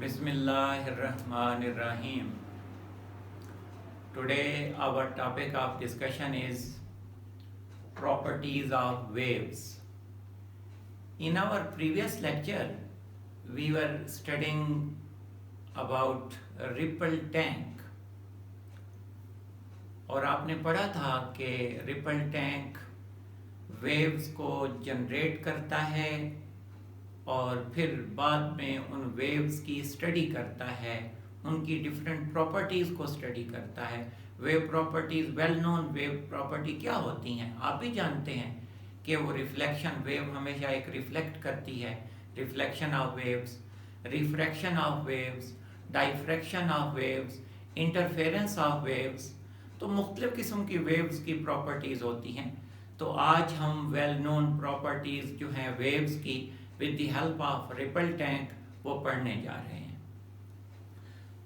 Bismillahirrahmanirrahim. Today our topic of discussion is properties of waves. In our previous lecture, we were studying about a ripple tank और आपने पढ़ा था कि ripple tank waves को generate करता है और फिर बाद में उन वेव्स की स्टडी करता है, उनकी डिफरेंट प्रॉपर्टीज़ को स्टडी करता है। Wave properties, well known wave property क्या होती हैं आप भी जानते हैं कि वो रिफ्लेक्शन, वेव हमेशा एक रिफ्लेक्ट करती है, reflection of waves, refraction of waves, diffraction of waves, interference of waves, तो मुख्तलिफ किस्म की वेव्स की प्रॉपर्टीज़ होती हैं। तो आज हम वेल नोन प्रॉपर्टीज़ जो हैं वेव्स की with the help of ripple tank वो पढ़ने जा रहे हैं।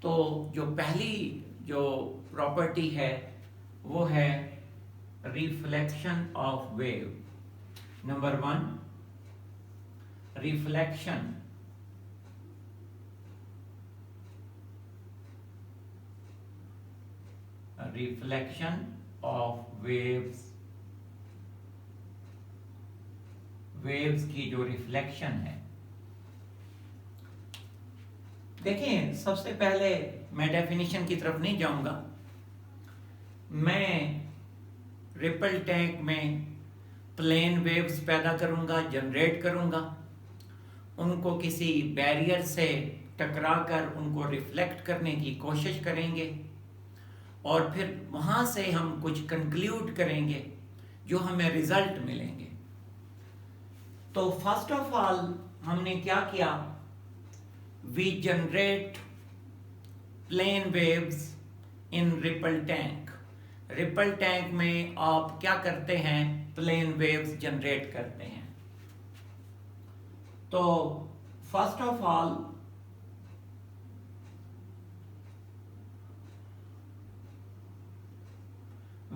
तो जो पहली जो प्रॉपर्टी है वो है reflection of wave. Number 1, reflection of waves की जो रिफ्लेक्शन है। देखिए, सबसे पहले मैं डेफिनेशन की तरफ नहीं जाऊंगा, मैं रिपल टैंक में प्लेन वेव्स पैदा करूंगा, जनरेट करूंगा, उनको किसी बैरियर से टकराकर उनको रिफ्लेक्ट करने की कोशिश करेंगे और फिर वहां से हम कुछ कंक्लूड करेंगे जो हमें रिजल्ट मिलेंगे। तो फर्स्ट ऑफ ऑल हमने क्या किया, we generate plane waves in ripple tank. Ripple tank में आप क्या करते हैं, प्लेन वेव्स जनरेट करते हैं। तो first of all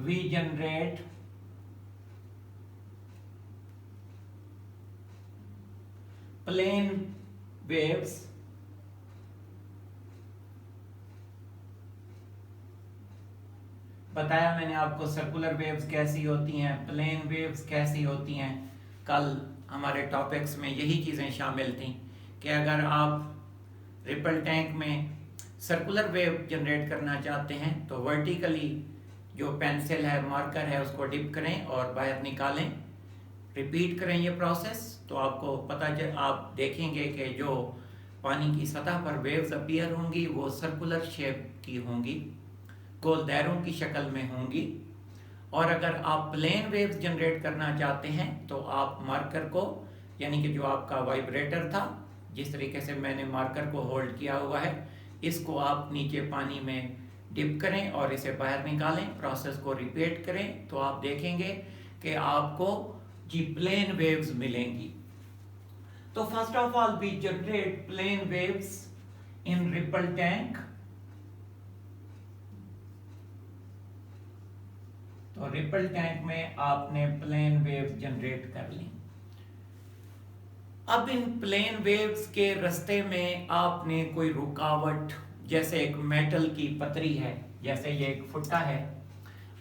we generate plane waves बताया मैंने आपको सर्कुलर वेव्स कैसी होती हैं, प्लेन वेव्स कैसी होती हैं। कल हमारे टॉपिक्स में यही चीज़ें शामिल थी कि अगर आप रिपल टैंक में सर्कुलर वेव जनरेट करना चाहते हैं तो वर्टिकली जो पेंसिल है, मार्कर है, उसको डिप करें और बाहर निकालें, रिपीट करें ये प्रोसेस, तो आपको आप देखेंगे कि जो पानी की सतह पर वेव्स अपीयर होंगी वो सर्कुलर शेप की होंगी, गोल दायरों की शक्ल में होंगी। और अगर आप प्लेन वेव्स जनरेट करना चाहते हैं तो आप मार्कर को, यानी कि जो आपका वाइब्रेटर था, जिस तरीके से मैंने मार्कर को होल्ड किया हुआ है, इसको आप नीचे पानी में डिप करें और इसे बाहर निकालें, प्रोसेस को रिपीट करें, तो आप देखेंगे कि आपको जी प्लेन वेव्स मिलेंगी। तो first of all we generate plane waves in ripple tank. तो रिपल टैंक में आपने प्लेन वेव्स जनरेट कर ली। अब इन प्लेन वेव्स के रास्ते में आपने कोई रुकावट, जैसे एक मेटल की पतरी है, जैसे ये एक फुट्टा है,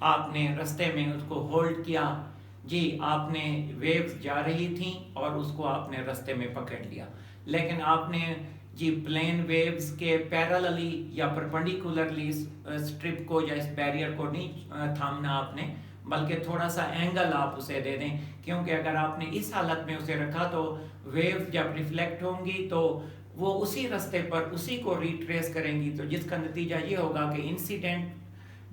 आपने रास्ते में उसको होल्ड किया जी, आपने वेव्स जा रही थी और उसको आपने रास्ते में पकड़ लिया, लेकिन आपने जी प्लेन वेव्स के पैरेलली या परपेंडिकुलरली स्ट्रिप को या इस बैरियर को नहीं थामना आपने, बल्कि थोड़ा सा एंगल आप उसे दे दें, क्योंकि अगर आपने इस हालत में उसे रखा तो वेव्स जब रिफ्लेक्ट होंगी तो वो उसी रास्ते पर उसी को रिट्रेस करेंगी, तो जिसका नतीजा ये होगा कि इंसिडेंट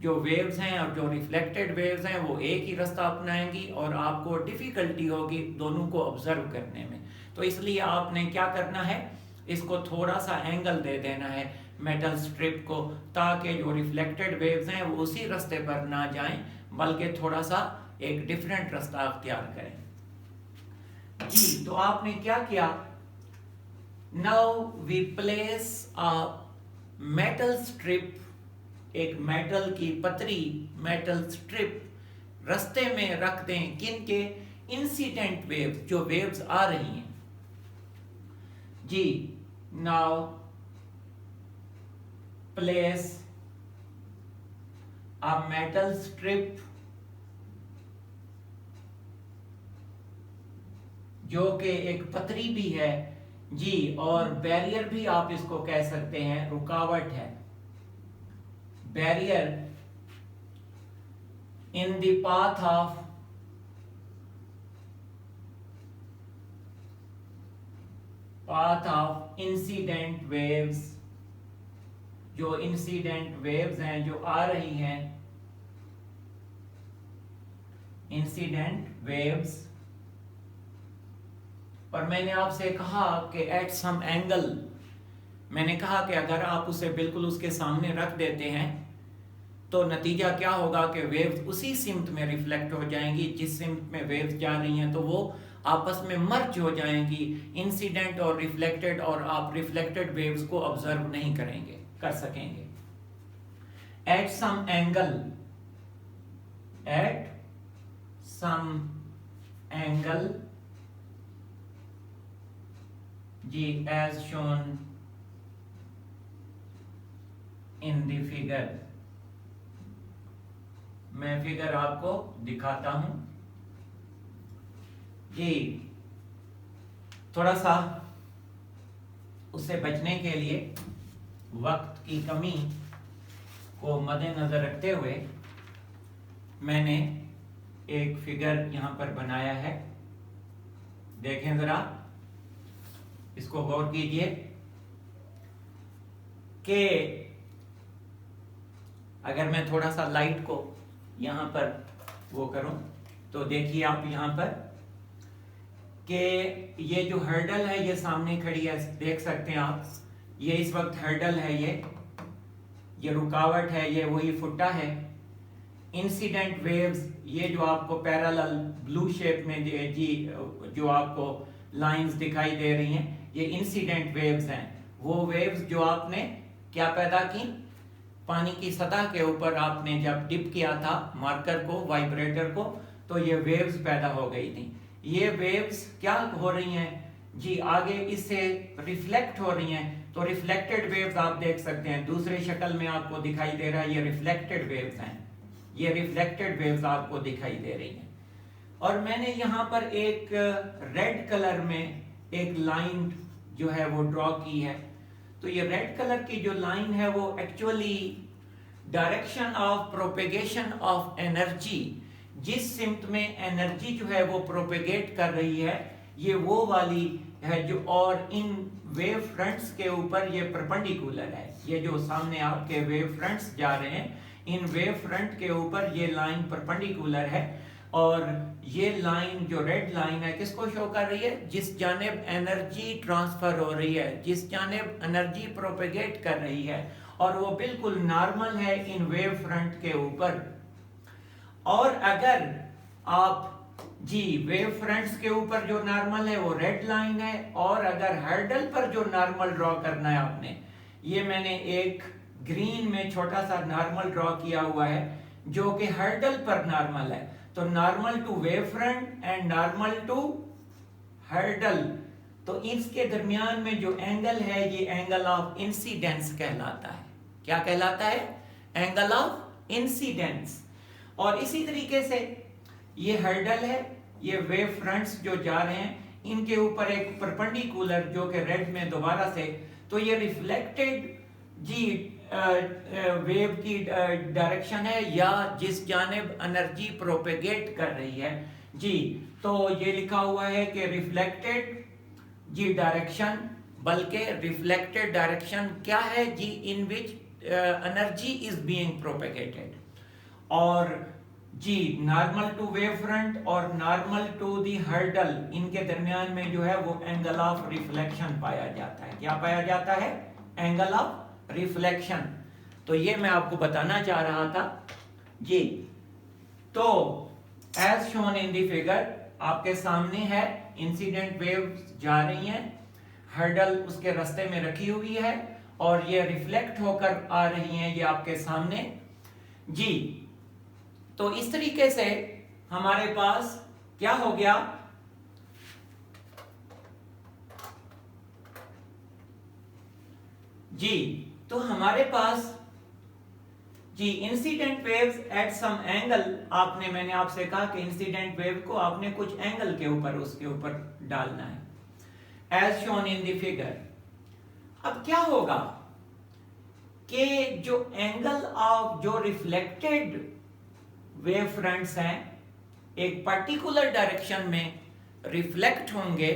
जो वेव्स हैं और जो रिफ्लेक्टेड वेव्स हैं वो एक ही रास्ता अपनाएंगी और आपको डिफिकल्टी होगी दोनों को ऑब्जर्व करने में। तो इसलिए आपने क्या करना है, इसको थोड़ा सा एंगल दे देना है मेटल स्ट्रिप को, ताकि जो रिफ्लेक्टेड वेव्स हैं वो उसी रास्ते पर ना जाएं, बल्कि थोड़ा सा एक डिफरेंट रास्ता अख्तियार करें जी। तो आपने क्या किया, now we place a metal strip, एक मेटल की पतरी, मेटल स्ट्रिप रास्ते में रख दें, किनके, इंसिडेंट वेव्स, जो वेव्स आ रही हैं जी। Now place a metal strip जो कि एक पतरी भी है जी, और बैरियर भी आप इसको कह सकते हैं, रुकावट है, barrier in the path of incident waves, जो इंसिडेंट वेव्स हैं जो आ रही हैं, इंसिडेंट वेव्स। और मैंने आपसे कहा कि एट सम एंगल, मैंने कहा कि अगर आप उसे बिल्कुल उसके सामने रख देते हैं तो नतीजा क्या होगा कि वेव्स उसी सिमत में रिफ्लेक्ट हो जाएंगी जिस सिमत में वेव्स जा रही हैं, तो वो आपस में मर्ज हो जाएंगी, इंसिडेंट और रिफ्लेक्टेड, और आप रिफ्लेक्टेड वेव्स को ऑब्जर्व नहीं कर सकेंगे। एट सम एंगल जी, as shown in the figure, मैं फिगर आपको दिखाता हूं जी। थोड़ा सा उससे बचने के लिए, वक्त की कमी को मद्देनजर रखते हुए, मैंने एक फिगर यहां पर बनाया है। देखें जरा, इसको गौर कीजिए कि अगर मैं थोड़ा सा लाइट को यहां पर वो करूं तो देखिए आप यहां पर कि ये जो हर्डल है ये सामने खड़ी है, देख सकते हैं आप, ये इस वक्त हर्डल है, ये रुकावट है, ये वही फुट्टा है। इंसिडेंट वेव्स, ये जो आपको पैरेलल ब्लू शेप में जी जो आपको लाइंस दिखाई दे रही हैं, ये इंसिडेंट वेव्स हैं। वो वेव्स जो आपने क्या पैदा की, पानी की सतह के ऊपर आपने जब डिप किया था मार्कर को, वाइब्रेटर को, तो ये वेव्स पैदा हो गई थी। ये वेव्स क्या हो रही हैं जी, आगे इससे रिफ्लेक्ट हो रही हैं, तो रिफ्लेक्टेड वेव्स आप देख सकते हैं, दूसरे शक्ल में आपको दिखाई दे रहा है, ये रिफ्लेक्टेड वेव्स हैं, ये रिफ्लेक्टेड वेव्स आपको दिखाई दे रही हैं। और मैंने यहां पर एक रेड कलर में एक लाइन जो है वो ड्रॉ की है। तो ये रेड कलर की जो लाइन है वो actually direction of propagation of energy, जिस सिमत में एनर्जी जो है वो प्रोपेगेट कर रही है, ये वो वाली है जो, और इन वेव फ्रंट्स के ऊपर ये परपेंडिकुलर है। ये जो सामने आपके वेव फ्रंट्स जा रहे हैं, इन वेव फ्रंट के ऊपर ये लाइन परपेंडिकुलर है, और ये लाइन जो रेड लाइन है किसको शो कर रही है, जिस जानिब एनर्जी ट्रांसफर हो रही है, जिस जानिब एनर्जी प्रोपेगेट कर रही है, और वो बिल्कुल नॉर्मल है इन वेव फ्रंट के ऊपर। और अगर आप जी वेव फ्रंट्स के ऊपर जो नॉर्मल है वो रेड लाइन है, और अगर हर्डल पर जो नॉर्मल ड्रॉ करना है आपने, ये मैंने एक ग्रीन में छोटा सा नॉर्मल ड्रॉ किया हुआ है जो कि हर्डल पर नॉर्मल है। तो normal to wave front and normal to hurdle, तो इसके दरमियान में जो एंगल है ये एंगल ऑफ इंसिडेंस कहलाता है। क्या कहलाता है? Angle of incidence. और इसी तरीके से ये हर्डल है, ये वेव फ्रंट्स जो जा रहे हैं इनके ऊपर एक परपेंडिकुलर जो कि रेड में दोबारा से, तो ये रिफ्लेक्टेड जी वेव की डायरेक्शन है या जिस जानिब एनर्जी प्रोपेगेट कर रही है जी। तो ये लिखा हुआ है कि रिफ्लेक्टेड जी डायरेक्शन, बल्कि रिफ्लेक्टेड डायरेक्शन क्या है जी, in which energy is being propagated. और जी नॉर्मल टू वेव फ्रंट और नॉर्मल टू दी हर्डल, इनके दरमियान में जो है वो एंगल ऑफ रिफ्लेक्शन पाया जाता है। क्या पाया जाता है? Angle of reflection. तो ये मैं आपको बताना चाह रहा था जी। तो as shown in the figure आपके सामने है, इंसिडेंट वेव्स जा रही हैं, हर्डल उसके रास्ते में रखी हुई है और ये रिफ्लेक्ट होकर आ रही हैं, ये आपके सामने जी। तो इस तरीके से हमारे पास क्या हो गया जी, तो हमारे पास जी incident waves at some angle, मैंने आपसे कहा कि इंसिडेंट वेव को आपने कुछ एंगल के ऊपर उसके ऊपर डालना है, as shown in the figure. अब क्या होगा कि जो एंगल ऑफ जो रिफ्लेक्टेड वेव फ्रंट्स हैं एक पर्टिकुलर डायरेक्शन में रिफ्लेक्ट होंगे।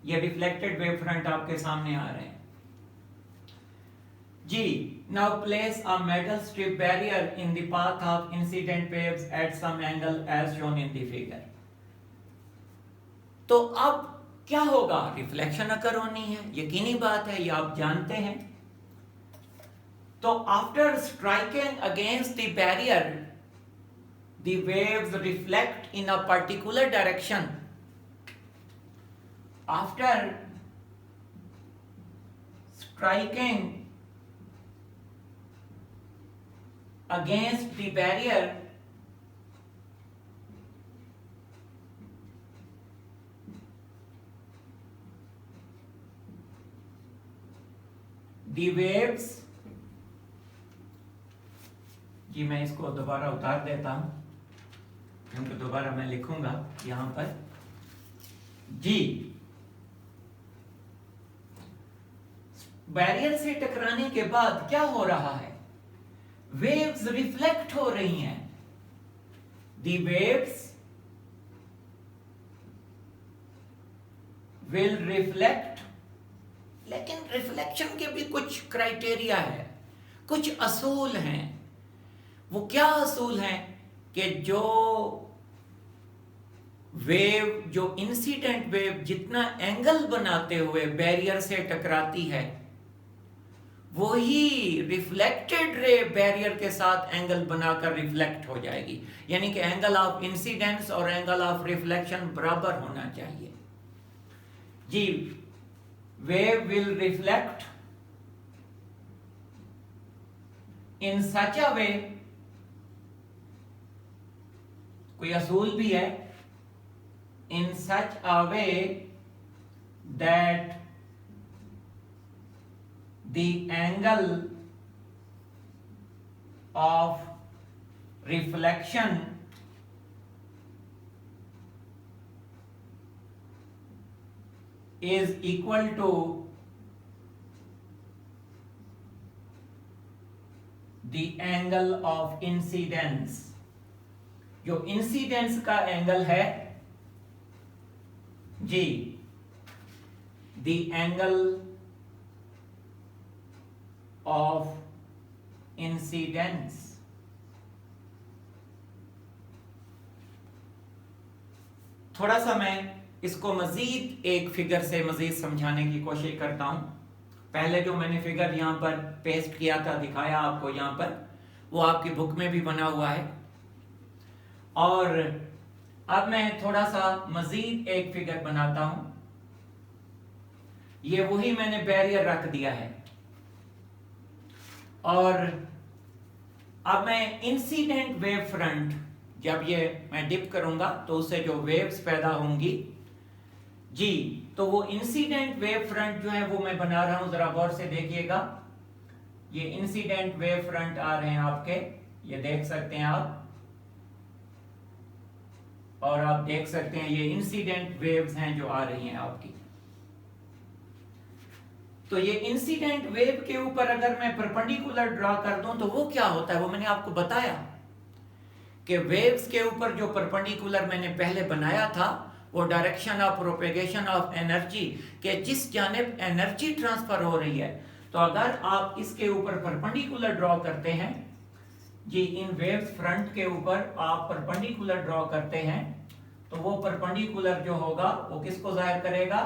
ये रिफ्लेक्टेड वेव फ्रंट आपके सामने आ रहे हैं जी। Now place a metal strip barrier in the path of incident waves at some angle as shown in the figure. तो अब क्या होगा, रिफ्लेक्शन अकर होनी है, यकीनी बात है, ये आप जानते हैं। तो after striking against the barrier the waves reflect in a particular direction. After striking against the barrier, the waves, जी मैं इसको दोबारा उतार देता हूं क्योंकि दोबारा मैं लिखूंगा यहां पर जी। बैरियर से टकराने के बाद क्या हो रहा है, वेव्स रिफ्लेक्ट हो रही हैं। दी वेव्स विल रिफ्लेक्ट, लेकिन रिफ्लेक्शन के भी कुछ क्राइटेरिया है, कुछ असूल हैं। वो क्या असूल हैं कि जो वेव, जो इंसिडेंट वेव जितना एंगल बनाते हुए बैरियर से टकराती है वही रिफ्लेक्टेड रे बैरियर के साथ एंगल बनाकर रिफ्लेक्ट हो जाएगी। यानी कि एंगल ऑफ इंसिडेंस और एंगल ऑफ रिफ्लेक्शन बराबर होना चाहिए जी। वेव विल रिफ्लेक्ट इन सच अ वे, कोई असूल भी है, in such a way that the angle of reflection is equal to the angle of incidence। जो इंसिडेंस का एंगल है जी, the angle of incidence थोड़ा सा मैं इसको मजीद एक फिगर से मजीद समझाने की कोशिश करता हूं। पहले जो मैंने फिगर यहां पर पेस्ट किया था, दिखाया आपको यहां पर, वो आपकी बुक में भी बना हुआ है। और अब मैं थोड़ा सा मजीद एक फिगर बनाता हूं। ये वही मैंने बैरियर रख दिया है और अब मैं इंसिडेंट वेव फ्रंट, जब ये मैं डिप करूंगा तो उससे जो वेव्स पैदा होंगी जी, तो वो इंसिडेंट वेव फ्रंट जो है वो मैं बना रहा हूं, जरा गौर से देखिएगा। ये इंसिडेंट वेव फ्रंट आ रहे हैं आपके, ये देख सकते हैं आप, और आप देख सकते हैं ये इंसिडेंट वेव्स हैं जो आ रही हैं आपकी। तो ये इंसिडेंट वेव के ऊपर अगर मैं परपेंडिकुलर ड्रा कर दूं तो वो क्या होता है, वो मैंने आपको बताया कि वेव्स के ऊपर जो परपेंडिकुलर मैंने पहले बनाया था वो direction of propagation of energy, के जिस जानिब एनर्जी ट्रांसफर हो रही है। तो अगर आप इसके ऊपर परपेंडिकुलर ड्रॉ करते हैं जी, इन वेव्स फ्रंट के ऊपर आप परपेंडिकुलर ड्रॉ करते हैं तो वो परपेंडिकुलर जो होगा वो किसको जाहिर करेगा,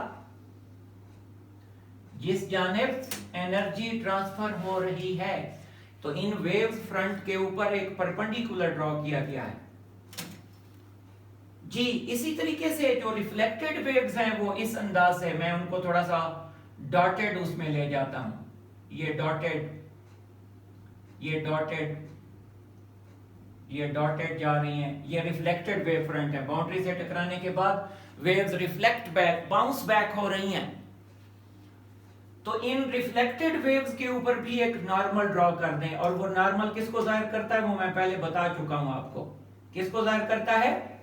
जिस जानिब एनर्जी ट्रांसफर हो रही है। तो इन वेव्स फ्रंट के ऊपर एक परपेंडिकुलर ड्रॉ किया गया है जी। इसी तरीके से जो रिफ्लेक्टेड वेव्स हैं वो इस अंदाज से, मैं उनको थोड़ा सा डॉटेड उसमें ले जाता हूं, ये डॉटेड, ये डॉटेड, ये डॉटेड जा रही हैं, ये रिफ्लेक्टेड वेव फ्रंट है। बाउंड्री से टकराने के बाद waves reflect back, bounce back हो रही हैं। तो इन रिफ्लेक्टेड वेव्स के ऊपर भी एक नॉर्मल ड्रॉ कर दें, और वो नॉर्मल किसको जाहिर करता है वो मैं पहले बता चुका हूं आपको। किसको जाहिर करता है?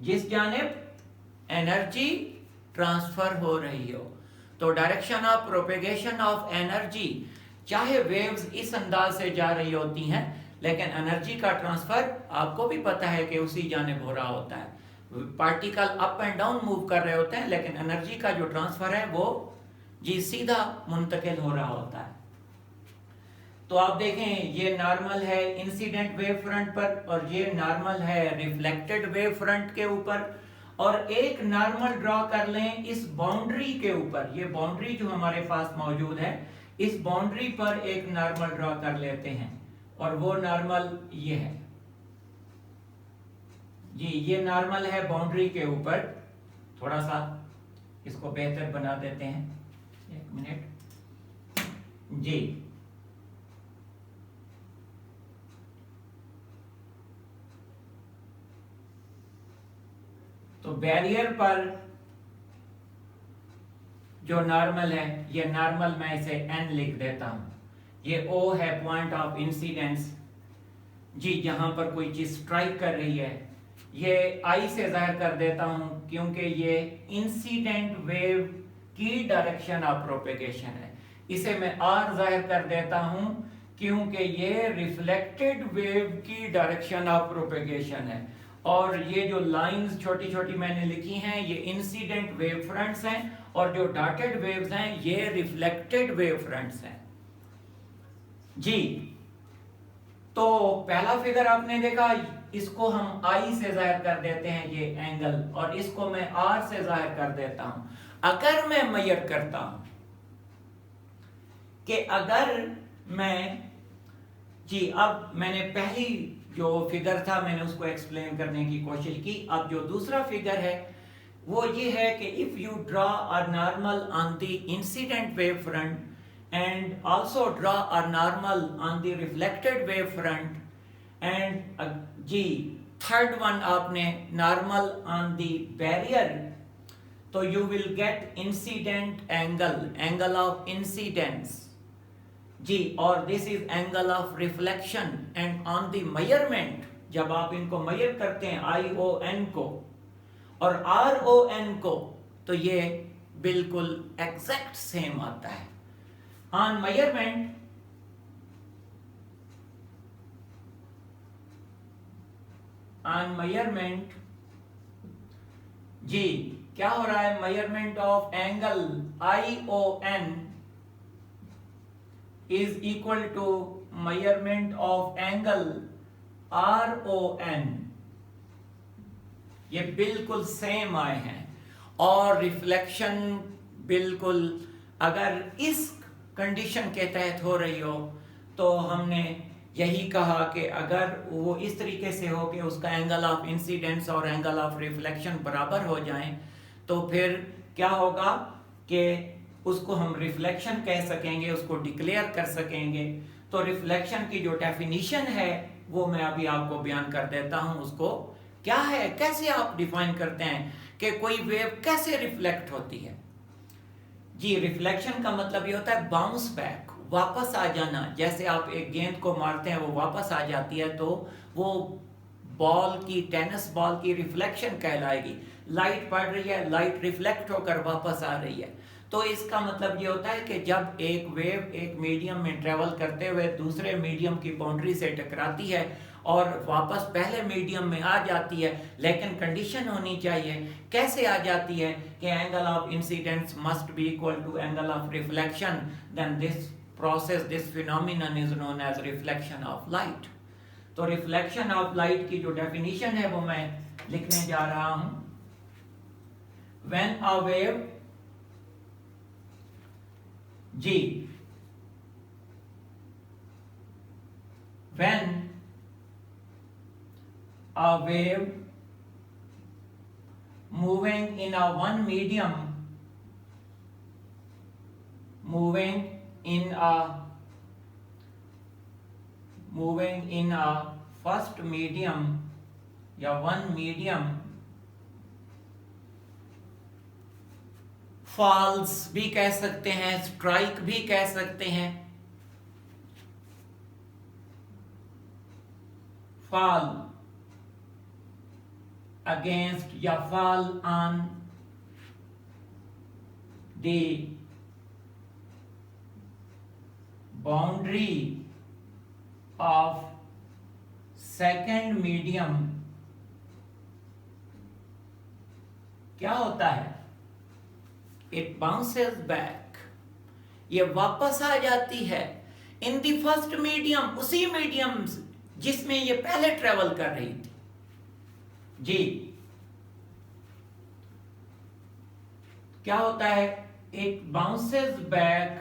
जिस जानिब एनर्जी ट्रांसफर हो रही हो। तो direction of propagation of energy, चाहे वेव्स इस अंदाज से जा रही होती हैं, लेकिन एनर्जी का ट्रांसफर आपको भी पता है कि उसी जानिब हो रहा होता है। Particle up and down move कर रहे होते हैं, लेकिन एनर्जी का जो ट्रांसफर है वो जी सीधा मुंतकिल हो रहा होता है। तो आप देखें ये नॉर्मल है इंसिडेंट वेव फ्रंट पर, और ये नॉर्मल है रिफ्लेक्टेड वेव फ्रंट के ऊपर। और एक नॉर्मल ड्रॉ कर लें इस बाउंड्री के ऊपर, ये बाउंड्री जो हमारे पास मौजूद है, इस बाउंड्री पर एक नॉर्मल ड्रॉ कर लेते हैं, और वो नॉर्मल ये है जी, ये नॉर्मल है बाउंड्री के ऊपर। थोड़ा सा इसको बेहतर बना देते हैं, एक मिनट जी। तो बैरियर पर जो नॉर्मल है, ये नॉर्मल मैं इसे n लिख देता हूं। ये O है पॉइंट ऑफ इंसिडेंस जी, जहां पर कोई चीज स्ट्राइक कर रही है। ये I से जाहिर कर देता हूं क्योंकि ये इंसिडेंट वेव की डायरेक्शन ऑफ प्रोपेगेशन है। इसे मैं R जाहिर कर देता हूं क्योंकि ये रिफ्लेक्टेड वेव की डायरेक्शन ऑफ प्रोपेगेशन है। और ये जो लाइंस छोटी छोटी मैंने लिखी हैं ये इंसिडेंट वेव फ्रंट्स हैं, और जो डॉटेड वेव्स हैं ये रिफ्लेक्टेड वेव फ्रंट्स हैं जी। तो पहला फिगर आपने देखा, इसको हम I से जाहिर कर देते हैं ये एंगल, और इसको मैं R से जाहिर कर देता हूं। अगर मैं मेजर करता हूं कि अगर मैं जी, अब मैंने पहली जो फिगर था मैंने उसको एक्सप्लेन करने की कोशिश की। अब जो दूसरा फिगर है वो ये है कि if you draw a normal on the incident wave front and also draw a normal on the reflected wave front, and जी थर्ड वन आपने normal on the barrier, तो you will get incident angle of incidence जी, और this is angle of reflection, and on the measurement जब आप इनको measure करते हैं ION को और RON को, तो ये बिल्कुल एग्जैक्ट सेम आता है। On measurement जी क्या हो रहा है, measurement of angle ION is equal to measurement of angle RON, ये बिल्कुल सेम आए हैं। और रिफ्लेक्शन बिल्कुल अगर इस कंडीशन के तहत हो रही हो तो हमने यही कहा कि अगर वो इस तरीके से हो कि उसका एंगल ऑफ इंसिडेंस और एंगल ऑफ रिफ्लेक्शन बराबर हो जाएं, तो फिर क्या होगा कि उसको हम रिफ्लेक्शन कह सकेंगे, उसको डिक्लेयर कर सकेंगे। तो रिफ्लेक्शन की जो डेफिनेशन है वो मैं अभी आपको बयान कर देता हूं। उसको क्या है, कैसे आप डिफाइन करते हैं कि कोई वेव कैसे रिफ्लेक्ट होती है। जी, रिफ्लेक्शन का मतलब ये होता है बाउंस बैक, वापस आ जाना। जैसे आप एक गेंद को मारते हैं वो वापस आ जाती है, तो वो बॉल की, टेनिस बॉल की रिफ्लेक्शन कहलाएगी। लाइट पड़ रही है, लाइट रिफ्लेक्ट होकर वापस आ रही है। तो इसका मतलब ये होता है कि जब एक वेव एक मीडियम में ट्रेवल करते हुए दूसरे मीडियम की बाउंड्री से टकराती है और वापस पहले मीडियम में आ जाती है, लेकिन कंडीशन होनी चाहिए। कैसे आ जाती है कि angle of incidence must be equal to angle of reflection, then this process, this phenomenon is known as reflection of light. तो रिफ्लेक्शन ऑफ लाइट की जो डेफिनेशन है वो मैं लिखने जा रहा हूं। व्हेन अ वेव जी, when a wave moving in a one medium, moving in a first medium या one medium फॉल्स भी कह सकते हैं, स्ट्राइक भी कह सकते हैं। फॉल अगेंस्ट या fall on the boundary of second medium क्या होता है? इट बाउंसेस बैक, ये वापस आ जाती है इन द फर्स्ट मीडियम, उसी मीडियम जिसमें ये पहले ट्रेवल कर रही थी। जी क्या होता है? It bounces back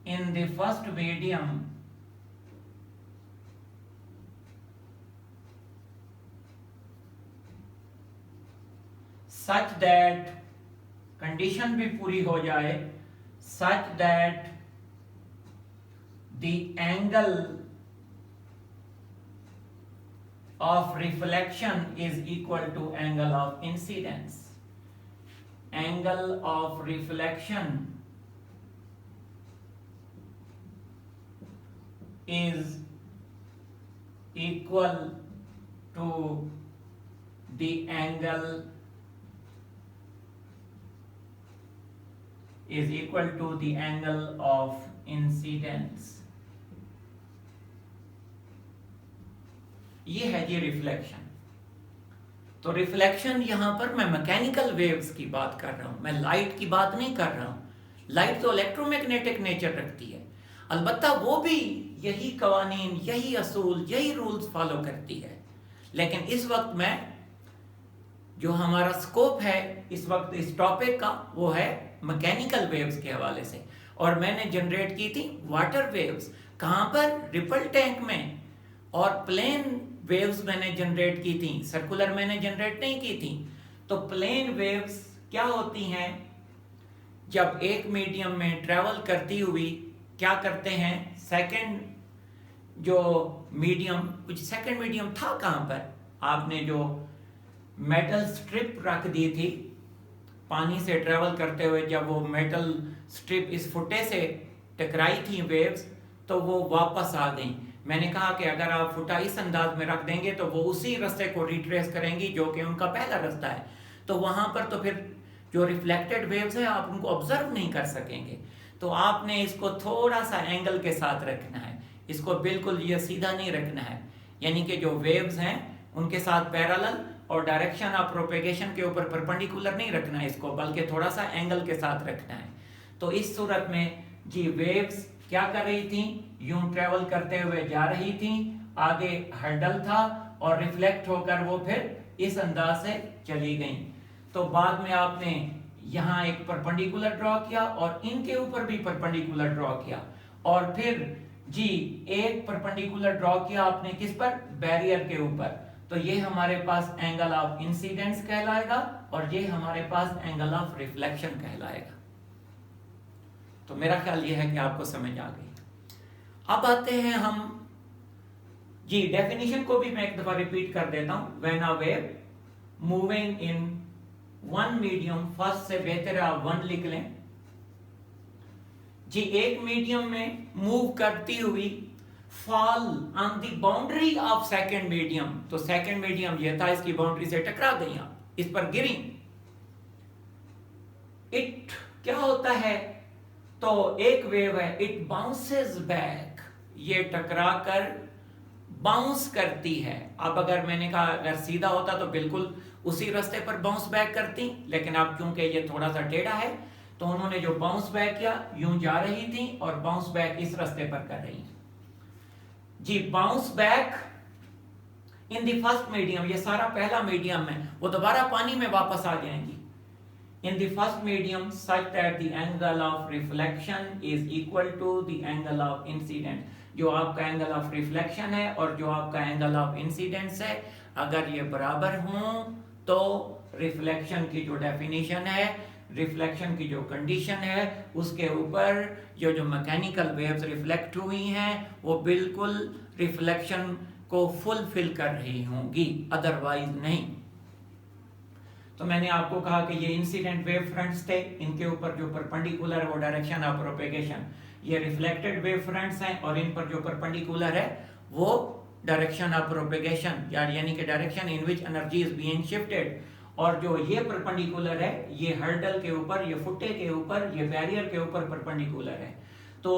in the first medium such that condition भी पूरी हो जाए, such that the angle of reflection is equal to angle of incidence. Angle of reflection is equal to the angle of incidence. ये है जी reflection. तो reflection यहां पर मैं मैकेनिकल वेव्स की बात कर रहा हूं, मैं लाइट की बात नहीं कर रहा हूं। लाइट तो इलेक्ट्रोमैग्नेटिक नेचर रखती है, अलबत्ता वो भी यही कवानीन, यही असूल, यही रूल्स फॉलो करती है। लेकिन इस वक्त मैं जो हमारा स्कोप है इस वक्त इस टॉपिक का, वो है मैकेनिकल वेव्स के हवाले से। और मैंने जनरेट की थी वाटर वेव्स, कहां पर? रिपल टैंक में। और प्लेन वेव्स मैंने जनरेट की थी, सर्कुलर मैंने जनरेट नहीं की थी। तो प्लेन वेव्स क्या होती हैं? जब एक मीडियम में ट्रेवल करती हुई क्या करते हैं, सेकंड जो मीडियम, कुछ सेकंड मीडियम था कहां पर? आपने जो मेटल स्ट्रिप रख दी थी पानी से ट्रेवल करते हुए, जब वो मेटल स्ट्रिप इस फुटे से टकराई थी वेव्स, तो वो वापस आ गई। मैंने कहा कि अगर आप फुटा इस अंदाज में रख देंगे तो वो उसी रास्ते को रिट्रेस करेंगी जो कि उनका पहला रास्ता है। तो वहां पर तो फिर जो रिफ्लेक्टेड वेव्स हैं आप उनको ऑब्जर्व नहीं कर सकेंगे। तो आपने इसको थोड़ा सा एंगल के साथ रखना है, इसको बिल्कुल ये सीधा नहीं रखना है, यानी कि जो वेव्स हैं उनके साथ पैरेलल और डायरेक्शन ऑफ प्रोपेगेशन के ऊपर परपेंडिकुलर नहीं रखना है इसको, बल्कि थोड़ा सा एंगल के साथ रखना है। तो इस सूरत में जी वेव्स क्या कर रही थी? यूं ट्रेवल करते हुए जा रही थी, आगे हर्डल था और रिफ्लेक्ट होकर वो फिर इस अंदाज से चली गई। तो बाद में आपने यहाँ एक परपेंडिकुलर ड्रॉ किया और इनके ऊपर भी परपेंडिकुलर ड्रॉ किया, और फिर जी एक परपेंडिकुलर ड्रॉ किया आपने किस पर? बैरियर के ऊपर। तो ये हमारे पास एंगल ऑफ इंसिडेंस कहलाएगा और ये हमारे पास एंगल ऑफ रिफ्लेक्शन कहलाएगा। तो मेरा ख्याल ये है कि आपको समझ आ गई। अब आते हैं हम जी डेफिनेशन को भी मैं एक दफा रिपीट कर देता हूं। When a wave moving in one medium, first से बेहतर आप वन लिख लें जी, एक मीडियम में मूव करती हुई fall on the boundary of second medium. तो सेकेंड मीडियम ये था, इसकी बाउंड्री से टकरा गई, आप इस पर गिरी। इट क्या होता है? तो एक वेव है, इट बाउंसेस बैक, ये टकरा कर बाउंस करती है। अब अगर मैंने कहा अगर सीधा होता तो बिल्कुल उसी रास्ते पर बाउंस बैक करती, लेकिन अब क्योंकि ये थोड़ा सा टेढ़ा है तो उन्होंने जो बाउंस बैक किया, यूं जा रही थी और बाउंस बैक इस रास्ते पर कर रही जी। Bounce back in the first medium, ये सारा पहला मीडियम है, वो दोबारा पानी में वापस आ जाएंगी। In the first medium such that the angle of reflection is equal to the angle of incidence. जो आपका एंगल ऑफ रिफ्लेक्शन है और जो आपका एंगल ऑफ इंसिडेंस है, अगर ये बराबर हों तो रिफ्लेक्शन की जो डेफिनेशन है, रिफ्लेक्शन की जो कंडीशन है, उसके ऊपर जो मैकेनिकल वेव्स रिफ्लेक्ट हुई हैं वो बिल्कुल रिफ्लेक्शन को फुलफिल कर रही होंगी, अदरवाइज नहीं। तो मैंने आपको कहा कि ये इंसिडेंट वेव फ्रंट्स थे, इनके ऊपर जो परपेंडिकुलर है वो डायरेक्शन ऑफ प्रोपेगेशन, ये रिफ्लेक्टेड वेव फ्रंट्स हैं और इन पर जो परपेंडिकुलर है वो डायरेक्शन ऑफ प्रोपेगेशन यानी कि direction in which energy is being shifted. और जो ये परपेंडिकुलर है ये हर्डल के ऊपर, ये फुट्टे के ऊपर, ये बैरियर के ऊपर परपेंडिकुलर है। तो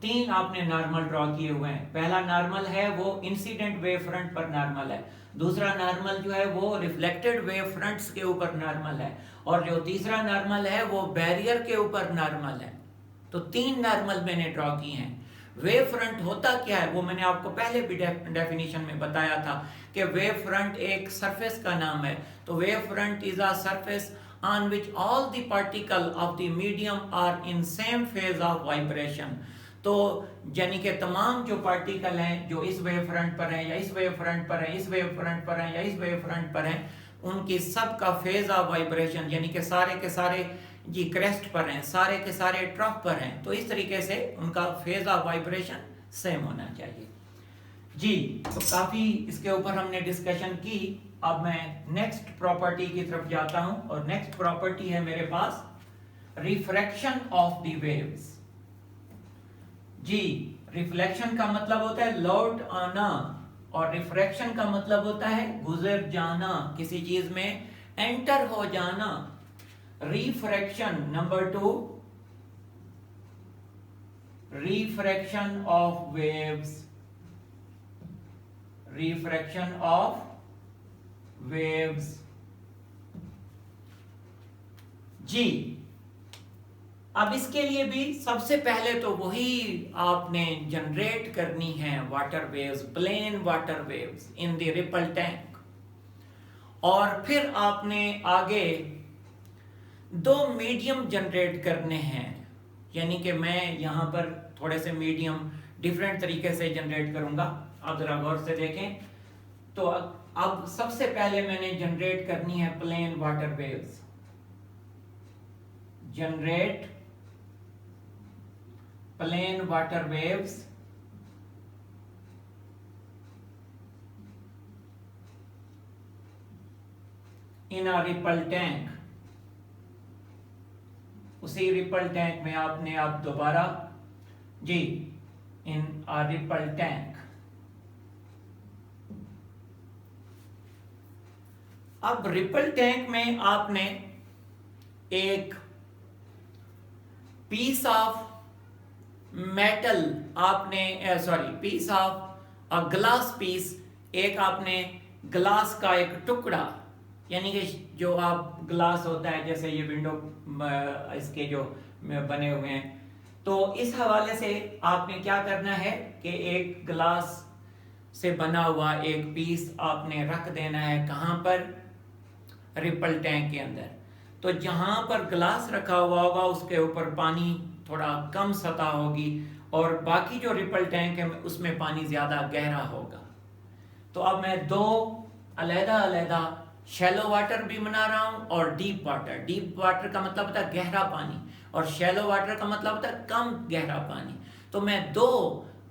3 आपने नॉर्मल ड्रॉ किए हुए हैं। पहला नॉर्मल है वो इंसिडेंट वेव फ्रंट पर नॉर्मल है, दूसरा नॉर्मल जो है वो रिफ्लेक्टेड वेव फ्रंट्स के ऊपर नॉर्मल है, और जो तीसरा नॉर्मल है वो बैरियर के ऊपर नॉर्मल है। तो 3 नॉर्मल मैंने ड्रॉ किए हैं। वेव फ्रंट होता क्या है वो मैंने आपको पहले भी डेफिनेशन में बताया था कि वेव फ्रंट एक सरफेस का नाम है। तो wave front is a surface on which all the particle of the medium are in same phase of vibration। तो यानी कि तमाम जो पार्टिकल हैं जो इस वेव फ्रंट पर हैं या इस वेव फ्रंट पर हैं, इस वेव फ्रंट पर हैं या इस वेव फ्रंट पर हैं, उनकी सब का फेज ऑफ वाइब्रेशन यानी कि सारे के सारे जी क्रेस्ट पर हैं, सारे के सारे ट्रफ पर हैं, तो इस तरीके से उनका फेज ऑफ वाइब्रेशन सेम होना चाहिए जी। तो काफी इसके ऊपर हमने डिस्कशन की। अब मैं नेक्स्ट प्रॉपर्टी की तरफ जाता हूं, और नेक्स्ट प्रॉपर्टी है मेरे पास रिफ्रैक्शन ऑफ द वेव्स। जी, रिफ्लेक्शन का मतलब होता है लौट आना, और रिफ्रैक्शन का मतलब होता है गुजर जाना, किसी चीज में एंटर हो जाना। Refraction number 2, refraction of waves, refraction of waves जी। अब इसके लिए भी सबसे पहले तो वही आपने जनरेट करनी है water waves, plane water waves in the ripple tank, और फिर आपने आगे 2 मीडियम जनरेट करने हैं। यानी कि मैं यहां पर थोड़े से मीडियम डिफरेंट तरीके से जनरेट करूंगा, आप जरा गौर से देखें। तो अब सबसे पहले मैंने जनरेट करनी है plane water waves. Generate plane water waves in a ripple tank. उसी रिपल टैंक में आपने अब दोबारा जी इन अ रिपल टैंक। अब रिपल टैंक में आपने एक पीस ऑफ मेटल, आपने piece of a glass piece, एक आपने ग्लास का एक टुकड़ा, यानी कि जो आप ग्लास होता है जैसे ये विंडो इसके जो बने हुए हैं, तो इस हवाले से आपने क्या करना है कि एक ग्लास से बना हुआ एक पीस आपने रख देना है। कहां पर? रिपल टैंक के अंदर। तो जहां पर ग्लास रखा हुआ होगा उसके ऊपर पानी थोड़ा कम सतह होगी, और बाकी जो रिपल टैंक है उसमें पानी ज्यादा गहरा होगा। तो अब मैं 2 अलग-अलग शैलो वाटर भी बना रहा हूं और डीप वाटर। डीप वाटर का मतलब होता है गहरा पानी, और शैलो वाटर का मतलब होता है कम गहरा पानी। तो मैं 2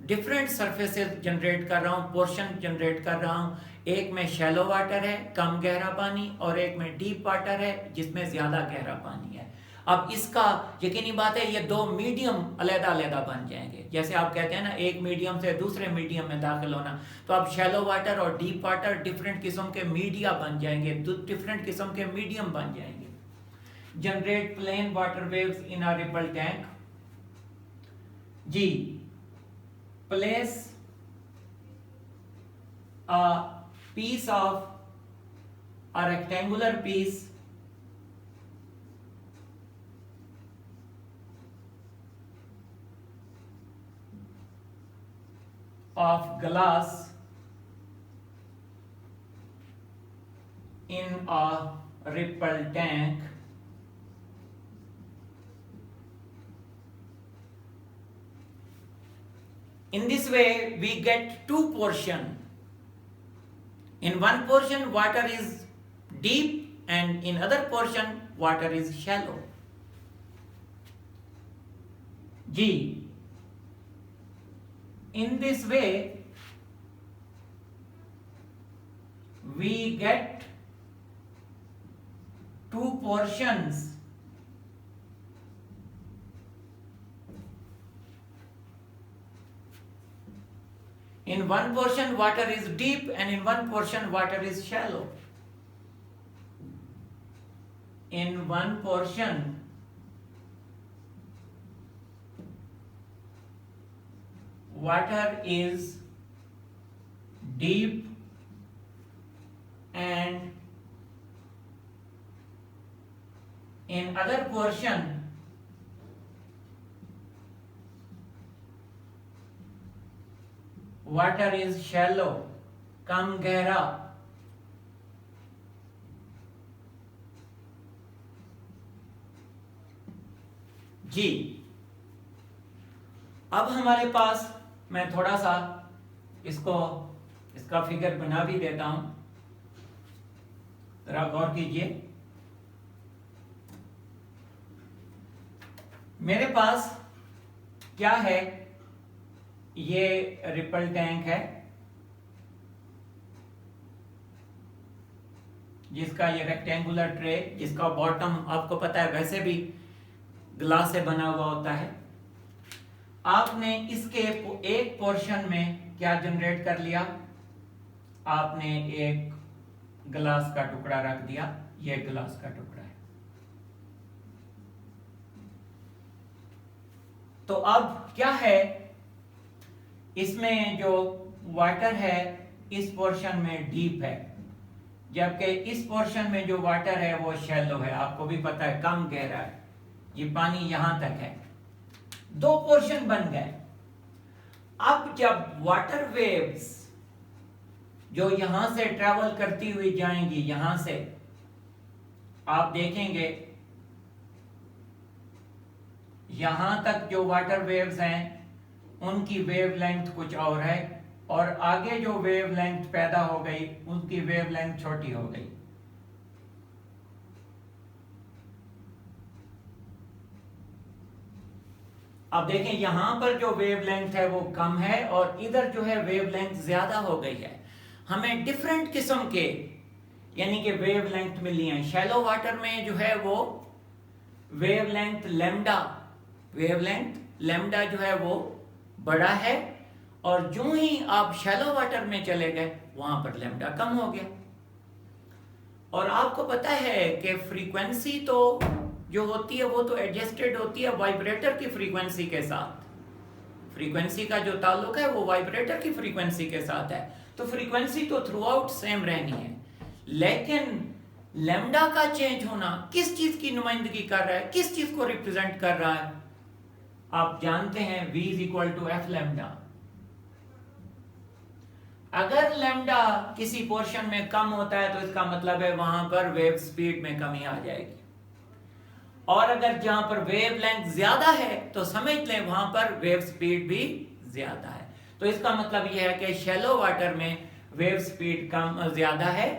डिफरेंट सरफेसेस जनरेट कर रहा हूं, पोर्शन जनरेट कर रहा हूं। एक में शैलो वाटर है, कम गहरा पानी, और एक में डीप वाटर है जिसमें ज्यादा गहरा पानी है। अब इसका यकीनी बात है ये 2 मीडियम अलग-अलग बन जाएंगे। जैसे आप कहते हैं ना एक मीडियम से दूसरे मीडियम में दाखिल होना, तो अब शैलो वाटर और डीप वाटर डिफरेंट किस्म के मीडिया बन जाएंगे, डिफरेंट किस्म के मीडियम बन जाएंगे। Generate plane water waves in a ripple tank जी। Place a piece of a rectangular piece of glass in a ripple tank in this way we get 2 portions. In one portion water is deep and in other portion water is shallow G. In this way we get two portions in one portion water is deep and in one portion water is shallow. In one portion water is deep and in other portion water is shallow, कम गहरा. जी, अब हमारे पास मैं थोड़ा सा इसका figure बना भी देता हूं, जरा गौर कीजिए. मेरे पास क्या है, ये रिपल टैंक है जिसका ये रेक्टेंगुलर ट्रे, जिसका बॉटम आपको पता है वैसे भी ग्लास से बना हुआ होता है. आपने इसके एक पोर्शन में क्या जनरेट कर लिया, आपने एक ग्लास का टुकड़ा रख दिया. ये ग्लास का टुकड़ा है. तो अब क्या है, इसमें जो वाटर है इस पोर्शन में डीप है, जबकि इस पोर्शन में जो वाटर है वो शैलो है. आपको भी पता है कम गहरा है. ये पानी यहां तक है. दो पोर्शन बन गए. अब जब वाटर वेव्स जो यहां से ट्रेवल करती हुई जाएंगी, यहां से आप देखेंगे यहां तक जो वाटर वेव्स हैं उनकी वेवलेंथ कुछ और है, और आगे जो वेवलेंथ पैदा हो गई उनकी वेवलेंथ छोटी हो गई. अब देखें यहां पर जो वेवलेंथ है वो कम है और इधर जो है वेवलेंथ ज्यादा हो गई है. हमें डिफरेंट किस्म के यानी कि वेवलेंथ मिली हैं. शैलो वाटर में जो है वो वेवलेंथ लैम्डा जो है वो बड़ा है, और जो ही आप शैलो वाटर में चले गए वहां पर लैम्डा कम हो गया. और आपको पता है कि फ्रीक्वेंसी तो जो होती है वो तो एडजस्टेड होती है वाइब्रेटर की फ्रीक्वेंसी के साथ. फ्रीक्वेंसी का जो ताल्लुक है वो वाइब्रेटर की फ्रीक्वेंसी के साथ है. तो फ्रीक्वेंसी तो थ्रू आउट सेम रहनी है, लेकिन लैम्डा का चेंज होना किस चीज की नुमाइंदगी कर रहा है, किस चीज को रिप्रेजेंट कर रहा है. आप जानते हैं V is equal to F lambda. अगर लैम्डा किसी पोर्शन में कम होता है तो इसका मतलब है वहां पर वेव स्पीड में कमी आ जाएगी, और अगर जहां पर वेव लेंथ ज्यादा है तो समझ लें वहां पर वेव स्पीड भी ज्यादा है. तो इसका मतलब यह है कि शैलो वाटर में वेव स्पीड कम ज्यादा है,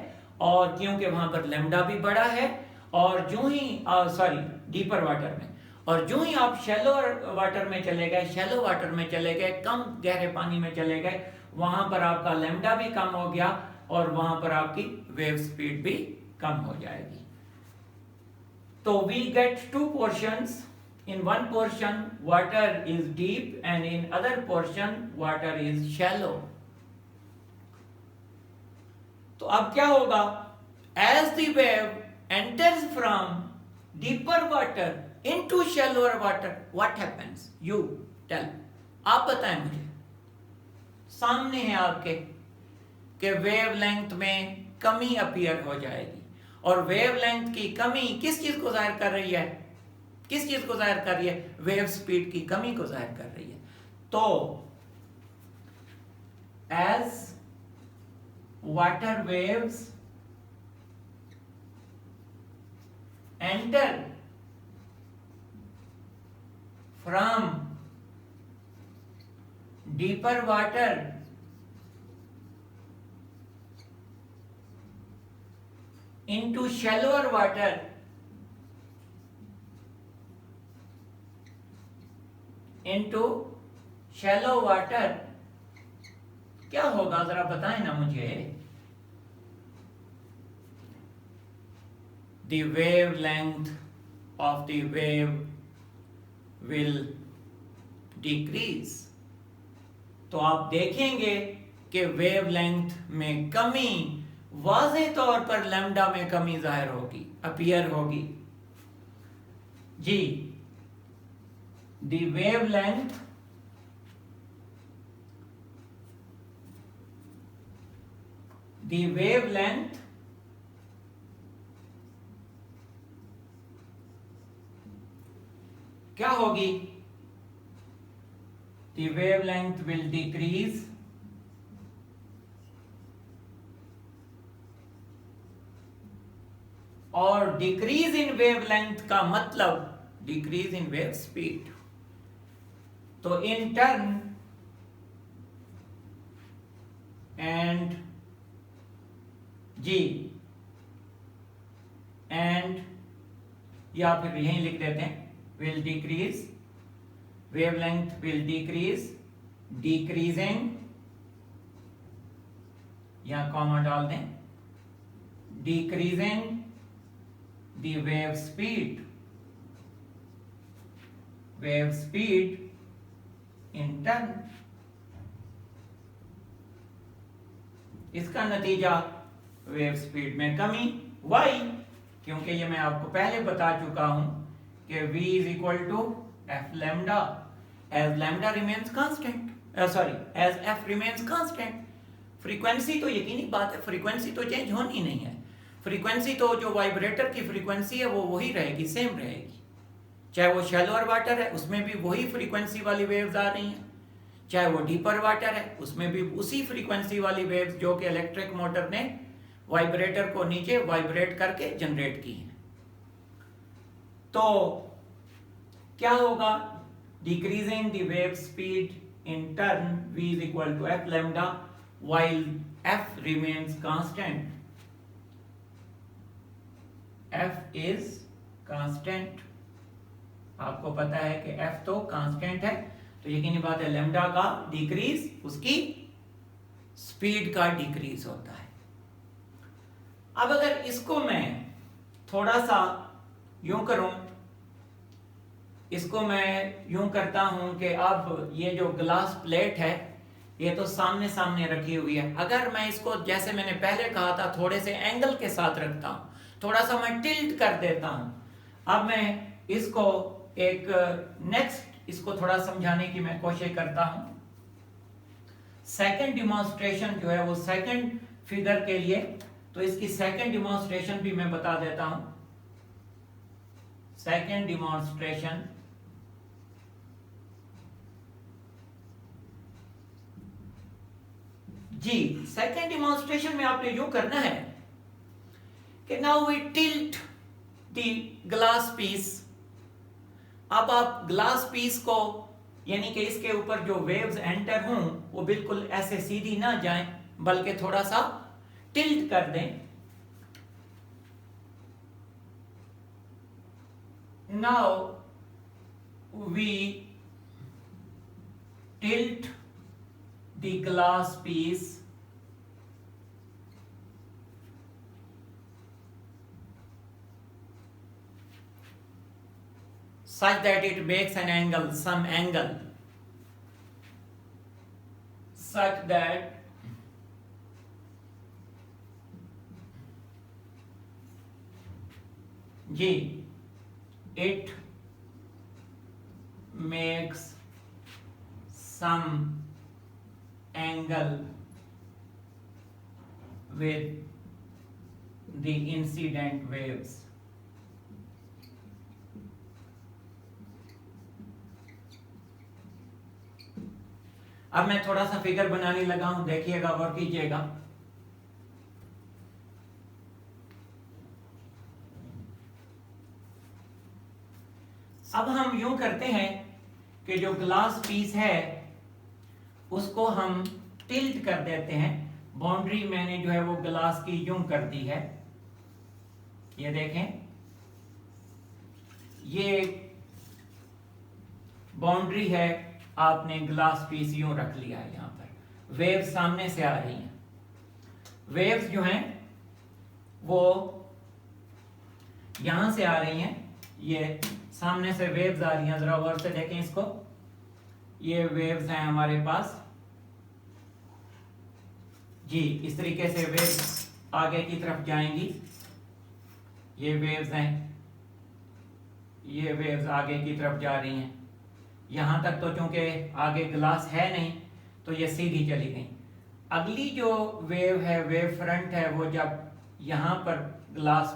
और क्योंकि वहां पर लैम्डा भी बड़ा है, और जो ही डीपर वाटर में, और जो ही आप शैलो वाटर में चले गए, कम गहरे पानी में चले गए, वहां पर आपका लैम्डा भी कम हो गया और वहां पर आपकी वेव स्पीड भी कम हो जाएगी. तो we get two portions. In one portion water is deep and in other portion water is shallow. तो अब क्या होगा, as the wave enters from deeper water into shallower water, what happens? You tell. आप बताएं मुझे. सामने है आपके कि वेवलेंथ में कमी अपीयर हो जाएगी, और वेवलेंथ की कमी किस चीज को जाहिर कर रही है, वेव स्पीड की कमी को जाहिर कर रही है. तो as water waves enter from deeper water into shallower water, क्या होगा जरा बताएं ना मुझे. the wavelength of the wave will decrease। तो आप देखेंगे कि वेवलेंथ में कमी वाज़ेह तौर पर लैम्डा में कमी जाहिर होगी, अपीयर होगी। जी, the wavelength क्या होगी? The wavelength will decrease और डिक्रीज इन वेवलेंथ का मतलब डिक्रीज इन वेव स्पीड। तो इन टर्न एंड जी एंड, या फिर यहीं लिख देते हैं, will decrease, wavelength will decrease, decreasing, या कॉमा डाल दें, decreasing the wave speed in turn। इसका नतीजा वेव स्पीड में कमी। वाई? क्योंकि ये मैं आपको पहले बता चुका हूं कि v is equal to f lambda as lambda remains constant, as f remains constant। Frequency तो यकीनी बात है, फ्रीक्वेंसी तो चेंज होनी नहीं है। फ्रीक्वेंसी तो जो वाइब्रेटर की फ्रीक्वेंसी है वो वही रहेगी, सेम रहेगी। चाहे वो शैलोअर वाटर है उसमें भी वही फ्रीक्वेंसी वाली वेव्स आ रही हैं, चाहे वो डीपर वाटर है उसमें भी उसी फ्रीक्वेंसी वाली वेव्स जो कि इलेक्ट्रिक मोटर ने वाइब्रेटर को नीचे वाइब्रेट करके जनरेट की है। तो क्या होगा? Decreasing the wave speed in turn v is equal to f lambda while f remains constant। f is constant। आपको पता है कि f तो कांस्टेंट है, तो यकीनी बात है लैम्डा का डिक्रीज उसकी स्पीड का डिक्रीज होता है। अब अगर इसको मैं थोड़ा सा यूं करूं, इसको मैं यूं करता हूं कि अब ये जो ग्लास प्लेट है ये तो सामने सामने रखी हुई है। अगर मैं इसको जैसे मैंने पहले कहा था थोड़े से एंगल के साथ रखता हूं, थोड़ा सा मैं टिल्ट कर देता हूं। अब मैं इसको एक नेक्स्ट इसको थोड़ा समझाने की मैं कोशिश करता हूं। सेकंड डिमॉन्स्ट्रेशन जो है वो सेकंड फिगर के लिए, तो इसकी सेकंड डिमॉन्स्ट्रेशन भी मैं बता देता हूं। सेकंड डिमॉन्स्ट्रेशन जी, सेकंड डिमॉन्स्ट्रेशन में आपने यूं करना है कि now we tilt the glass piece. अब आप ग्लास पीस को यानी कि इसके ऊपर जो वेव्स एंटर हों वो बिल्कुल ऐसे सीधी ना जाएं बल्कि थोड़ा सा टिल्ट कर दें। Now we tilt the glass piece such that it makes an angle, some angle, such that it makes some angle with the incident waves। अब मैं थोड़ा सा फिगर बनाने लगा हूं, देखिएगा, गौर कीजिएगा। अब हम यूं करते हैं कि जो ग्लास पीस है उसको हम टिल्ट कर देते हैं। बाउंड्री मैंने जो है वो ग्लास की यूं कर दी है, ये देखें, ये बाउंड्री है, आपने ग्लास पीस यूं रख लिया है। यहां पर वेव्स सामने से आ रही हैं। वेव्स जो हैं वो यहां से आ रही हैं, ये सामने से वेव्स आ रही हैं, जरा गौर से देखें इसको। ये वेव्स हैं हमारे पास जी, इस तरीके से वेव्स आगे की तरफ जाएंगी। ये वेव्स हैं, ये वेव्स आगे की तरफ जा रही हैं। यहां तक तो चूंकि आगे ग्लास है नहीं तो ये सीधी चली गई। अगली जो वेव है, वेव फ्रंट है, वो जब यहां पर ग्लास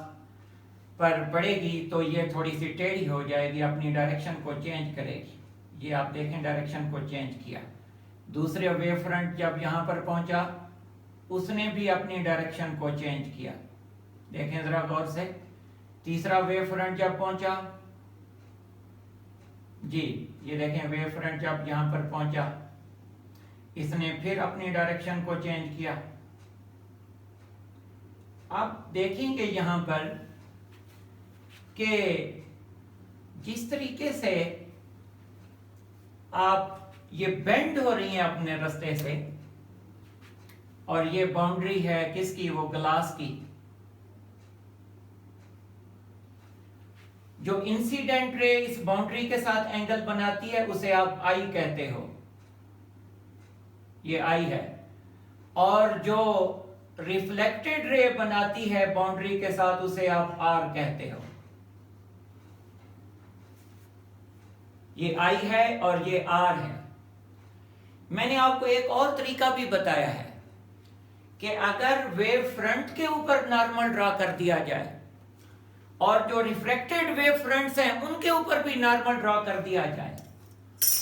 पर पड़ेगी तो ये थोड़ी सी टेढ़ी हो जाएगी, अपनी डायरेक्शन को चेंज करेगी। ये आप देखें, डायरेक्शन को चेंज किया। दूसरे वेव फ्रंट जब यहां पर पहुंचा, उसने भी अपनी डायरेक्शन को चेंज किया। देखें जरा गौर से। तीसरा वेव फ्रंट जब पहुंचा जी, ये देखें, वेव फ्रंट जब यहां पर पहुंचा, इसने फिर अपनी डायरेक्शन को चेंज किया। आप देखेंगे यहां पर कि जिस तरीके से आप ये बेंड हो रही हैं अपने रास्ते से, और ये बाउंड्री है किसकी, वो ग्लास की। जो इंसिडेंट रे इस बाउंड्री के साथ एंगल बनाती है उसे आप आई कहते हो, ये आई है। और जो रिफ्लेक्टेड रे बनाती है बाउंड्री के साथ उसे आप आर कहते हो। ये आई है और ये आर है। मैंने आपको एक और तरीका भी बताया है कि अगर वेव फ्रंट के ऊपर नॉर्मल ड्रा कर दिया जाए और जो रिफ्लेक्टेड वेव फ्रंट्स हैं उनके ऊपर भी नॉर्मल ड्रा कर दिया जाए,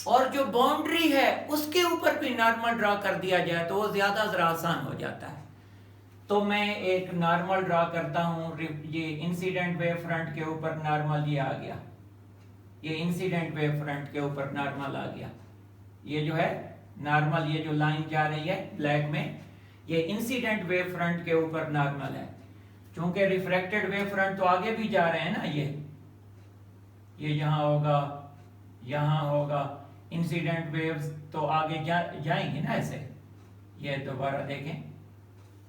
और जो बाउंड्री है उसके ऊपर भी नॉर्मल ड्रा कर दिया जाए, तो वो ज्यादा जरा आसान हो जाता है। तो मैं एक नॉर्मल ड्रा करता हूं। ये इंसिडेंट वेव फ्रंट के ऊपर नॉर्मल ये आ गया, ये इंसिडेंट वेव फ्रंट के ऊपर नॉर्मल आ गया। ये जो है नॉर्मल, ये जो लाइन जा रही है ब्लैक में, ये इंसिडेंट वेव फ्रंट के ऊपर नॉर्मल है। क्योंकि रिफ्रैक्टेड वेव फ्रंट तो आगे भी जा रहे हैं ना, ये यहां होगा, यहां होगा। इंसिडेंट वेव्स तो आगे जाएंगे ना ऐसे। ये दोबारा देखें,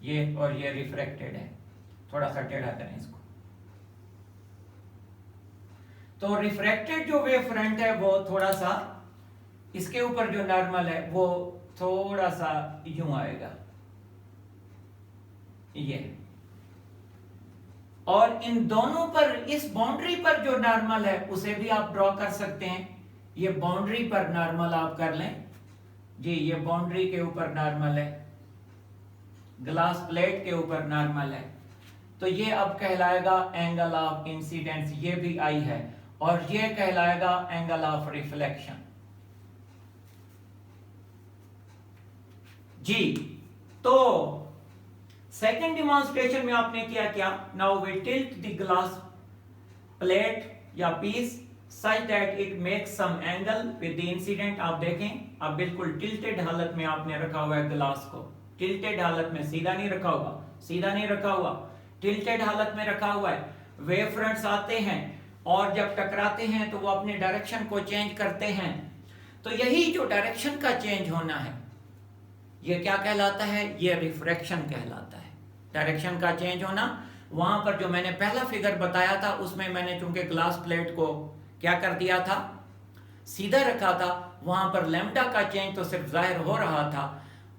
ये और ये रिफ्रैक्टेड है। थोड़ा सा टेढ़ा करें इसको। तो रिफ्रैक्टेड जो वेव फ्रंट है वो थोड़ा सा, इसके ऊपर जो नॉर्मल है वो थोड़ा सा यूं आएगा, ये। और इन दोनों पर, इस बाउंड्री पर जो नॉर्मल है उसे भी आप ड्रॉ कर सकते हैं। ये बाउंड्री पर नॉर्मल आप कर लें जी, ये बाउंड्री के ऊपर नॉर्मल है, ग्लास प्लेट के ऊपर नॉर्मल है। तो ये अब कहलाएगा एंगल ऑफ इंसिडेंस, ये भी आई है, और ये कहलाएगा एंगल ऑफ रिफ्लेक्शन जी। तो सेकेंड डिमॉन्स्ट्रेशन में आपने किया क्या, now we tilt the glass plate या piece such that it makes some angle with the incident. आप देखें, अब बिल्कुल टिल्टेड हालत में आपने रखा हुआ है ग्लास को। टिल्टेड हालत में, सीधा नहीं रखा हुआ, सीधा नहीं रखा हुआ, टिल्टेड हालत में रखा हुआ है। वेव फ्रंट्स आते हैं और जब टकराते हैं तो वो अपने डायरेक्शन को चेंज करते हैं। तो यही जो डायरेक्शन का चेंज होना है, ये क्या कहलाता है, ये रिफ्रैक्शन कहलाता है। डायरेक्शन का चेंज होना, वहां पर जो मैंने पहला फिगर बताया था उसमें मैंने चूंकि ग्लास प्लेट को क्या कर दिया था, सीधा रखा था, वहां पर लैम्डा का चेंज तो सिर्फ जाहिर हो रहा था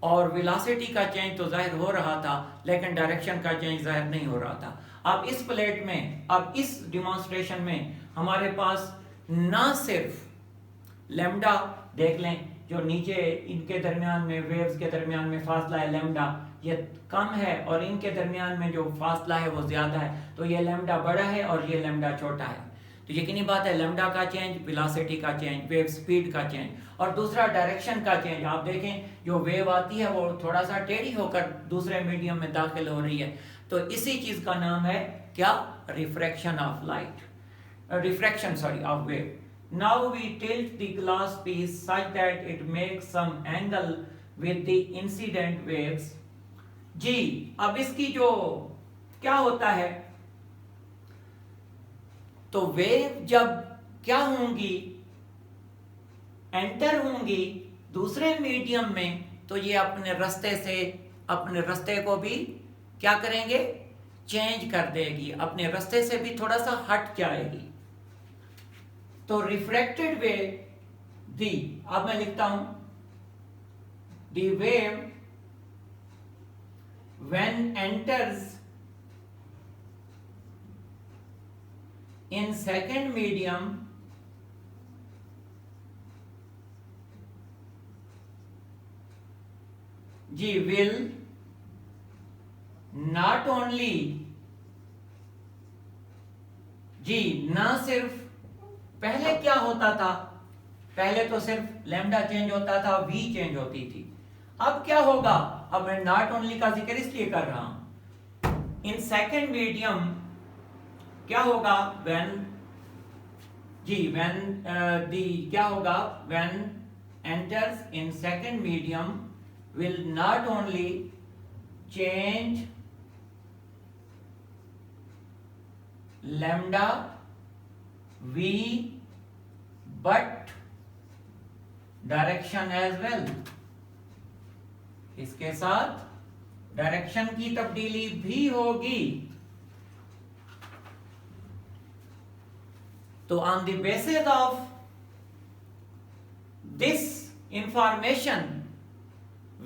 और वेलोसिटी का चेंज तो जाहिर हो रहा था, लेकिन डायरेक्शन का चेंज जाहिर नहीं हो रहा था। अब इस प्लेट में, अब इस डिमॉन्स्ट्रेशन में हमारे पास ना सिर्फ लैम्डा, देख लें जो नीचे इनके दरमियान में, वेव्स के दरमियान में फासला है लैम्डा, ये कम है, और इनके दरमियान में जो फासला है वो ज्यादा है, तो ये लैम्डा बड़ा है और ये लैम्डा छोटा है। तो यकीनी बात है लैम्डा का चेंज, वेलोसिटी का चेंज, वेव स्पीड का चेंज, और दूसरा डायरेक्शन का चेंज। आप देखें जो वेव आती है वो थोड़ा सा टेढ़ी होकर दूसरे मीडियम में दाखिल हो रही है, तो इसी चीज का नाम है क्या, refraction of light, refraction sorry of wave. Now we tilt the glass piece such that it makes some angle with the incident waves. जी, अब इसकी जो क्या होता है, तो वेव जब क्या होंगी, एंटर होंगी दूसरे मीडियम में, तो ये अपने रास्ते से, अपने रास्ते को भी क्या करेंगे, चेंज कर देगी, अपने रास्ते से भी थोड़ा सा हट जाएगी। तो रिफ्रैक्टेड वेव दी, अब मैं लिखता हूं the wave when enters in second medium G will not only G ना सिर्फ, पहले क्या होता था, पहले तो सिर्फ लैम्डा चेंज होता था, V चेंज होती थी। अब क्या होगा, अब मैं नॉट ओनली का जिक्र इसलिए कर रहा हूं, इन सेकेंड मीडियम क्या होगा, when क्या होगा, when enters in second medium will not only change lambda v but direction as well, इसके साथ डायरेक्शन की तब्दीली भी होगी। तो on the basis of this information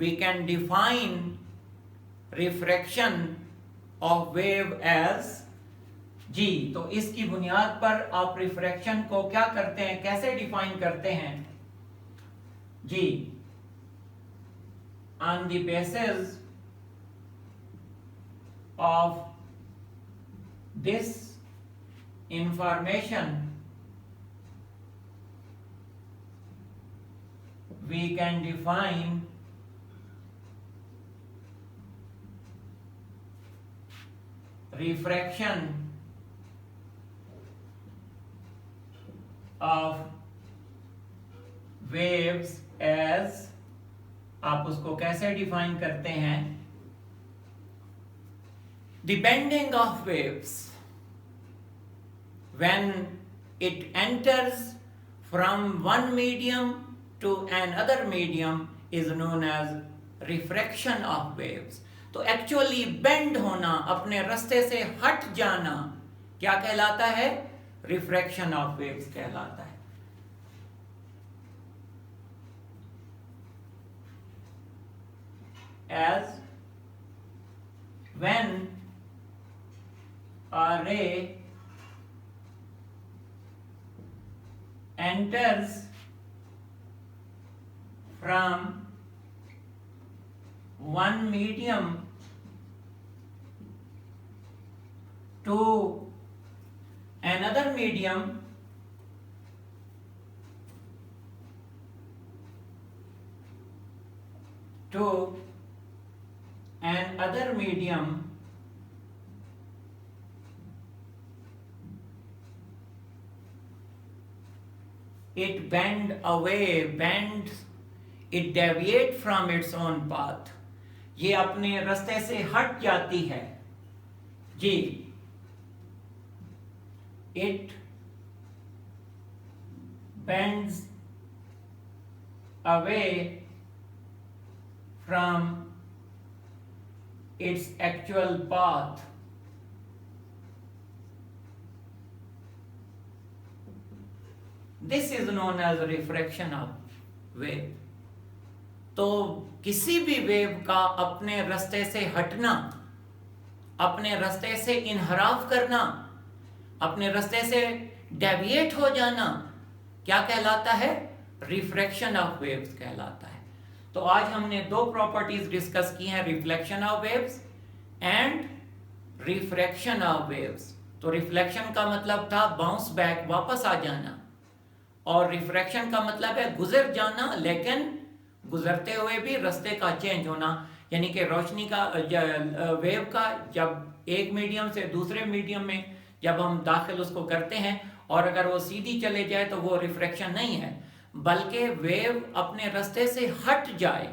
we can define refraction of wave as G। तो इसकी बुनियाद पर आप रिफ्रैक्शन को क्या करते हैं, कैसे डिफाइन करते हैं, G on the basis of this information we can define refraction of waves as, आप उसको कैसे डिफाइन करते हैं, the bending of waves when it enters from one medium to another medium is known as refraction of waves। तो actually bend होना, अपने रास्ते से हट जाना क्या कहलाता है, रिफ्रैक्शन ऑफ वेव्स कहलाता है। As when a ray enters from one medium to another medium it deviate from its own path, ये अपने रास्ते से हट जाती है। जी, it bends away from its actual path। This is known as refraction of wave। तो किसी भी वेव का अपने रास्ते से हटना, अपने रास्ते से इनहराफ करना, अपने रास्ते से डेविएट हो जाना क्या कहलाता है, रिफ्रैक्शन ऑफ वेव्स कहलाता है। तो आज हमने दो प्रॉपर्टीज डिस्कस की हैं, reflection of waves and refraction of waves. तो रिफ्लेक्शन का मतलब था बाउंस बैक, वापस आ जाना, और रिफ्रैक्शन का मतलब है गुजर जाना, लेकिन गुजरते हुए भी रास्ते का चेंज होना, यानी कि रोशनी का वेव का जब एक मीडियम से दूसरे मीडियम में जब हम दाखिल उसको करते हैं और अगर वो सीधी चले जाए तो वो रिफ्रैक्शन नहीं है, बल्कि वेव अपने रास्ते से हट जाए,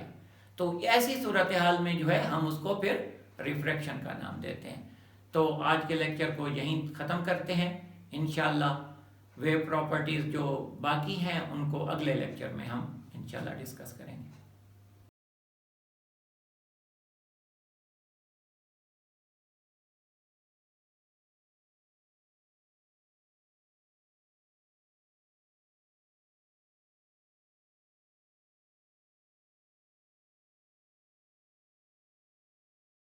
तो ऐसी सूरत हाल में जो है हम उसको फिर रिफ्रैक्शन का नाम देते हैं। तो आज के लेक्चर को यहीं ख़त्म करते हैं। इंशाल्लाह वेव प्रॉपर्टीज़ जो बाकी हैं उनको अगले लेक्चर में हम इंशाल्लाह डिस्कस करेंगे।